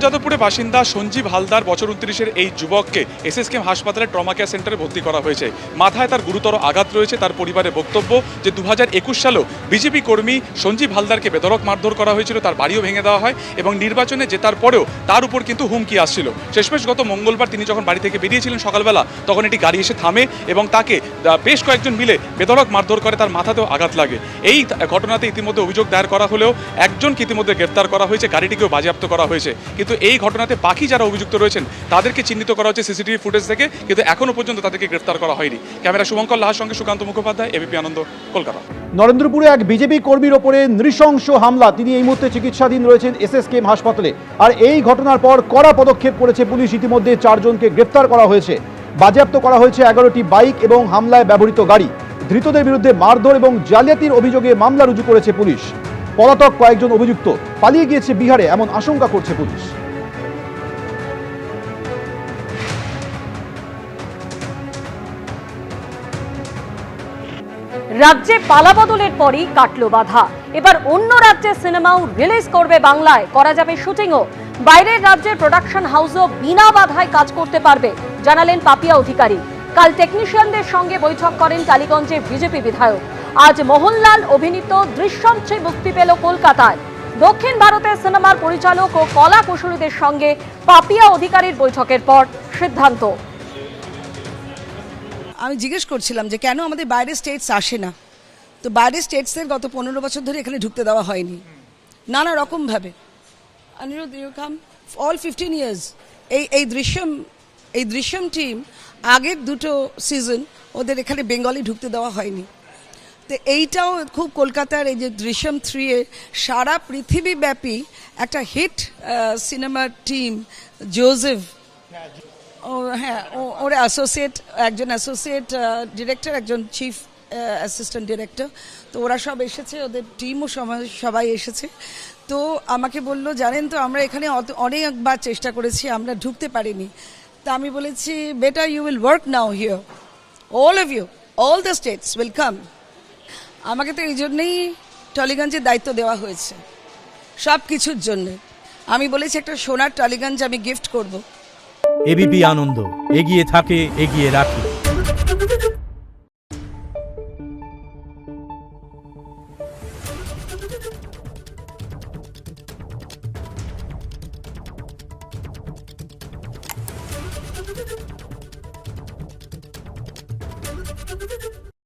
যাদবপুরের বাসিন্দা সঞ্জীব হালদার বছর 29-এর এই যুবককে এসএসকেএম হাসপাতালে ট্রমা কেয়ার সেন্টারে ভর্তি করা হয়েছে। মাথায় তার গুরুতর আঘাত রয়েছে। তার পরিবারের বক্তব্য যে 2021 সালেও বিজেপি কর্মী সঞ্জীব হালদারকে বেধড়ক মারধর করা হয়েছিল, তার বাড়িও ভেঙে দেওয়া হয় এবং নির্বাচনে জেতার পরেও তার উপর কিন্তু হুমকি আসছিল। শেষমেশ গত মঙ্গলবার তিনি যখন বাড়ি থেকে বেরিয়েছিলেন সকালবেলা, তখন একটি গাড়ি এসে থামে এবং তাকে বেশ কয়েকজন মিলে বেধড়ক মারধর করে, তার মাথাতেও আঘাত লাগে। এই ঘটনাতে ইতিমধ্যে অভিযোগ দায়ের করা হলেও একজনকে ইতিমধ্যে গ্রেফতার করা হয়েছে, গাড়িটিকেও বাজেয়াপ্ত করা হয়েছে। কিন্তু এই ঘটনাতে বাকি যারা অভিযুক্ত রয়েছেন তাদেরকে চিহ্নিত করা হচ্ছে সিসিটিভি ফুটেজ থেকে, কিন্তু এখনো পর্যন্ত তাদেরকে গ্রেফতার করা হয়নি। ক্যামেরা শুভঙ্কর লাহার সঙ্গে সুকান্ত মুখোপাধ্যায়, এবিপি আনন্দ, কলকাতা। নরেন্দ্রপুরে এক বিজেপি কর্মীর ওপরে নৃশংস হামলা। তিনি এই মুহূর্তে চিকিৎসাধীন রয়েছেন এসএসকেএম হাসপাতালে। আর এই ঘটনার পর কড়া পদক্ষেপ করেছে পুলিশ। ইতিমধ্যে 4 জনকে গ্রেফতার করা হয়েছে, বাজেয়াপ্ত করা হয়েছে 11টি বাইক এবং হামলায় ব্যবহৃত গাড়ি। ধৃতদের বিরুদ্ধে মারধর এবং জালিয়াতির অভিযোগে মামলা রুজু করেছে পুলিশ। পলাতক কয়েকজন অভিযুক্ত পালিয়ে গিয়েছে বিহারে, এমন আশঙ্কা করছে পুলিশ। রাজ্যে পালাবদলের পরই কাটলো বাধা। এবার অন্য রাজ্যের সিনেমাও রিলিজ করবে বাংলায়, করা যাবে শুটিংও। বাইরের রাজ্যের প্রোডাকশন হাউসও বিনা বাধায় কাজ করতে পারবে, জানালেন পাপিয়া অধিকারী। কাল টেকনিশিয়ানদের সঙ্গে বৈঠক করেন টালিগঞ্জের বিজেপি বিধায়ক। আজ মোহনলাল অভিনীত দৃশ্যম 3 মুক্তি পেল কলকাতায়। দক্ষিণ ভারতের সিনেমার পরিচালক ও কলা কুশলীদের সঙ্গে পাপিয়া অধিকারীর বৈঠকের পর সিদ্ধান্ত। আমি জিজ্ঞেস করছিলাম যে কেন আমাদের বাইরের স্টেটস আসে না, তো বাইরের স্টেটসের গত 15 বছর ধরে এখানে ঢুকতে দেওয়া হয়নি নানা রকমভাবে। Aniruddha, you come all 15 years. এই দৃশ্যম টিম আগের 2টো সিজন ওদের এখানে বেঙ্গলি ঢুকতে দেওয়া হয়নি। তো এইটাও খুব কলকাতার এই যে দৃশ্যম 3 সারা পৃথিবীব্যাপী একটা হিট সিনেমার টিম। জোসেফ, হ্যাঁ, ওরা একজন অ্যাসোসিয়েট ডিরেক্টর, একজন চিফ অ্যাসিস্ট্যান্ট ডিরেক্টর, তো ওরা সব এসেছে, ওদের টিমও সবাই এসেছে। তো আমাকে বললো, জানেন তো আমরা এখানে অনেকবার চেষ্টা করেছি, আমরা ঢুকতে পারিনি। তা আমি বলেছি, better you will work now here, all of you, all the states will come. আমাকে তো এই জন্যেই টালিগঞ্জের দায়িত্ব দেওয়া হয়েছে, সব কিছুর জন্যে। আমি বলেছি একটা সোনার টালিগঞ্জ আমি গিফট করব। এবিপি আনন্দ, এগিয়ে থাকে, এগিয়ে রাখে।